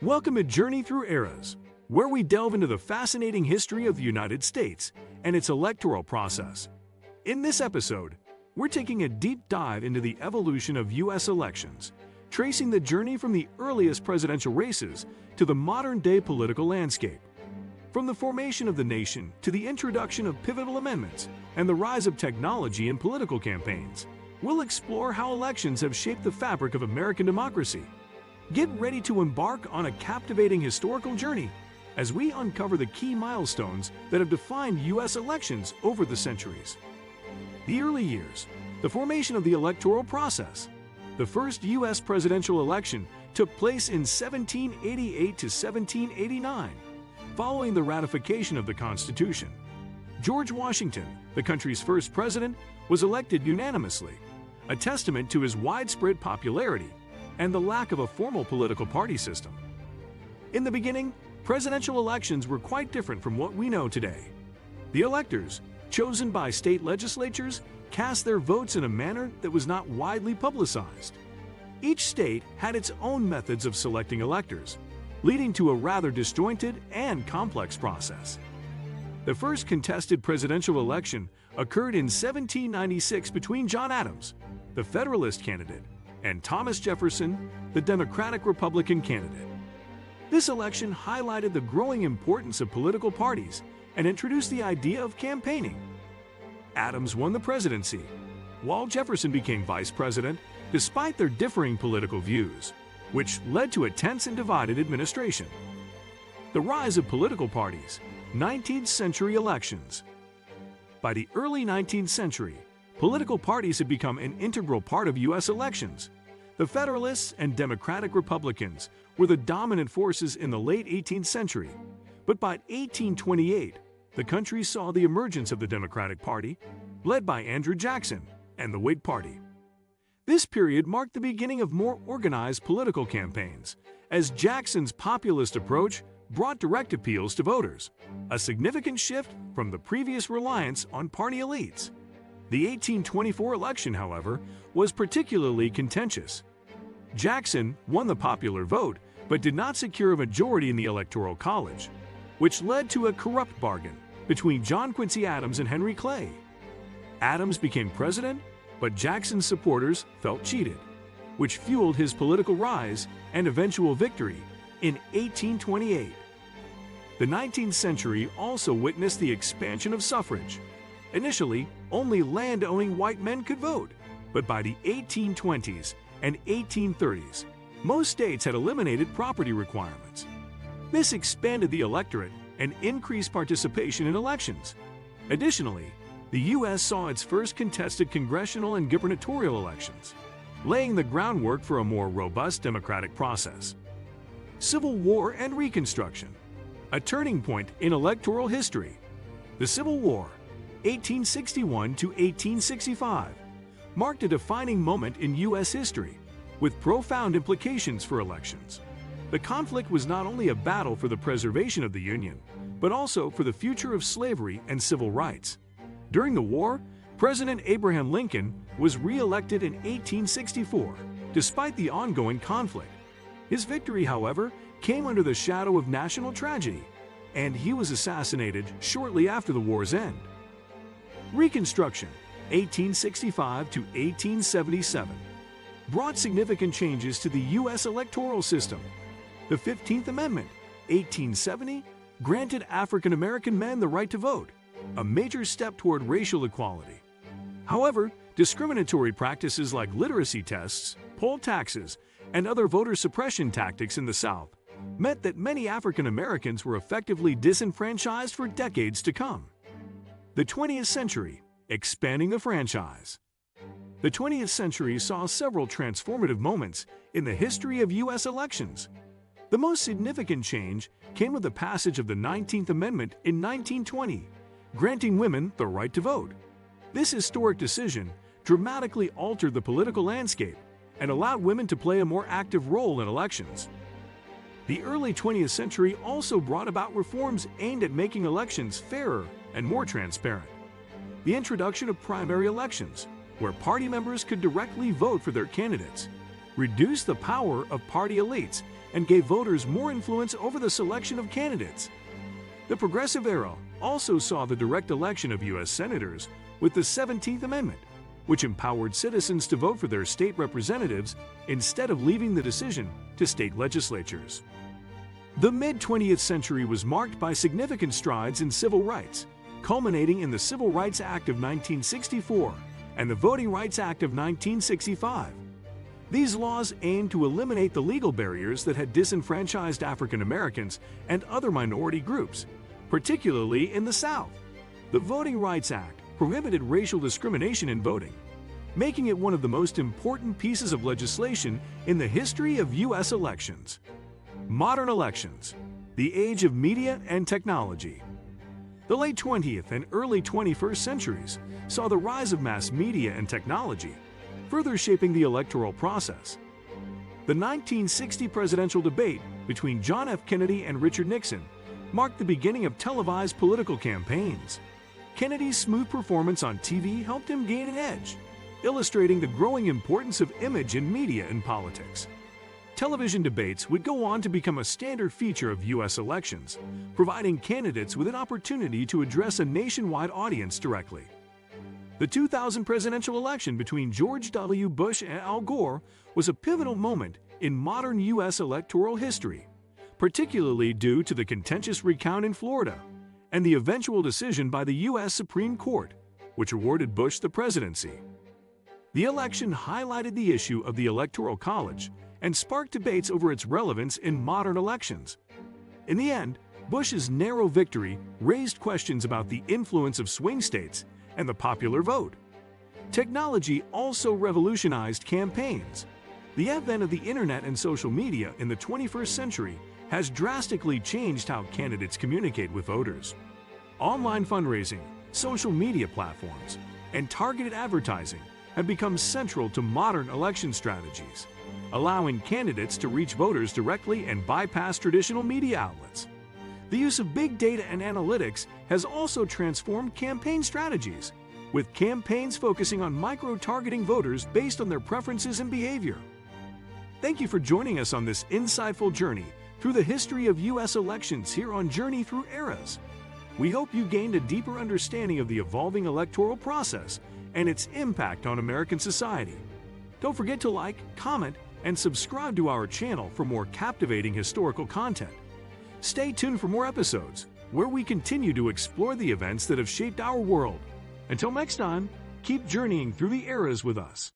Welcome to Journey Through Eras, where we delve into the fascinating history of the United States and its electoral process. In this episode, we're taking a deep dive into the evolution of U.S. elections, tracing the journey from the earliest presidential races to the modern-day political landscape. From the formation of the nation to the introduction of pivotal amendments and the rise of technology in political campaigns, we'll explore how elections have shaped the fabric of American democracy. Get ready to embark on a captivating historical journey as we uncover the key milestones that have defined U.S. elections over the centuries. The early years, the formation of the electoral process. The first U.S. presidential election took place in 1788 to 1789, following the ratification of the Constitution. George Washington, the country's first president, was elected unanimously, a testament to his widespread popularity and the lack of a formal political party system. In the beginning, presidential elections were quite different from what we know today. The electors, chosen by state legislatures, cast their votes in a manner that was not widely publicized. Each state had its own methods of selecting electors, leading to a rather disjointed and complex process. The first contested presidential election occurred in 1796 between John Adams, the Federalist candidate, and Thomas Jefferson, the Democratic-Republican candidate. This election highlighted the growing importance of political parties and introduced the idea of campaigning. Adams won the presidency, while Jefferson became vice president, despite their differing political views, which led to a tense and divided administration. The rise of political parties, 19th century elections. By the early 19th century, political parties had become an integral part of U.S. elections. The Federalists and Democratic Republicans were the dominant forces in the late 18th century, but by 1828, the country saw the emergence of the Democratic Party, led by Andrew Jackson and the Whig Party. This period marked the beginning of more organized political campaigns, as Jackson's populist approach brought direct appeals to voters, a significant shift from the previous reliance on party elites. The 1824 election, however, was particularly contentious. Jackson won the popular vote, but did not secure a majority in the Electoral College, which led to a corrupt bargain between John Quincy Adams and Henry Clay. Adams became president, but Jackson's supporters felt cheated, which fueled his political rise and eventual victory in 1828. The 19th century also witnessed the expansion of suffrage. Initially, only land-owning white men could vote, but by the 1820s and 1830s, most states had eliminated property requirements. This expanded the electorate and increased participation in elections. Additionally, the U.S. saw its first contested congressional and gubernatorial elections, laying the groundwork for a more robust democratic process. Civil War and Reconstruction, a turning point in electoral history. The Civil War, 1861 to 1865, marked a defining moment in U.S. history, with profound implications for elections. The conflict was not only a battle for the preservation of the Union, but also for the future of slavery and civil rights. During the war, President Abraham Lincoln was re-elected in 1864, despite the ongoing conflict. His victory, however, came under the shadow of national tragedy, and he was assassinated shortly after the war's end. Reconstruction, 1865 to 1877, brought significant changes to the U.S. electoral system. The 15th Amendment, 1870, granted African American men the right to vote, a major step toward racial equality. However, discriminatory practices like literacy tests, poll taxes, and other voter suppression tactics in the South meant that many African Americans were effectively disenfranchised for decades to come. The 20th century, expanding the franchise. The 20th century saw several transformative moments in the history of U.S. elections. The most significant change came with the passage of the 19th Amendment in 1920, granting women the right to vote. This historic decision dramatically altered the political landscape and allowed women to play a more active role in elections. The early 20th century also brought about reforms aimed at making elections fairer and more transparent. The introduction of primary elections, where party members could directly vote for their candidates, reduced the power of party elites and gave voters more influence over the selection of candidates. The Progressive Era also saw the direct election of U.S. senators with the 17th Amendment, which empowered citizens to vote for their state representatives instead of leaving the decision to state legislatures. The mid-20th century was marked by significant strides in civil rights, culminating in the Civil Rights Act of 1964 and the Voting Rights Act of 1965. These laws aimed to eliminate the legal barriers that had disenfranchised African Americans and other minority groups, particularly in the South. The Voting Rights Act prohibited racial discrimination in voting, making it one of the most important pieces of legislation in the history of U.S. elections. Modern elections, the age of media and technology. The late 20th and early 21st centuries saw the rise of mass media and technology, further shaping the electoral process. The 1960 presidential debate between John F. Kennedy and Richard Nixon marked the beginning of televised political campaigns. Kennedy's smooth performance on TV helped him gain an edge, illustrating the growing importance of image in media and politics. Television debates would go on to become a standard feature of U.S. elections, providing candidates with an opportunity to address a nationwide audience directly. The 2000 presidential election between George W. Bush and Al Gore was a pivotal moment in modern U.S. electoral history, particularly due to the contentious recount in Florida and the eventual decision by the U.S. Supreme Court, which awarded Bush the presidency. The election highlighted the issue of the Electoral College and sparked debates over its relevance in modern elections. In the end, Bush's narrow victory raised questions about the influence of swing states and the popular vote. Technology also revolutionized campaigns. The advent of the internet and social media in the 21st century has drastically changed how candidates communicate with voters. Online fundraising, social media platforms, and targeted advertising have become central to modern election strategies, allowing candidates to reach voters directly and bypass traditional media outlets. The use of big data and analytics has also transformed campaign strategies, with campaigns focusing on micro-targeting voters based on their preferences and behavior. Thank you for joining us on this insightful journey through the history of U.S. elections here on Journey Through Eras. We hope you gained a deeper understanding of the evolving electoral process and its impact on American society. Don't forget to like, comment, and subscribe to our channel for more captivating historical content. Stay tuned for more episodes where we continue to explore the events that have shaped our world. Until next time, keep journeying through the eras with us.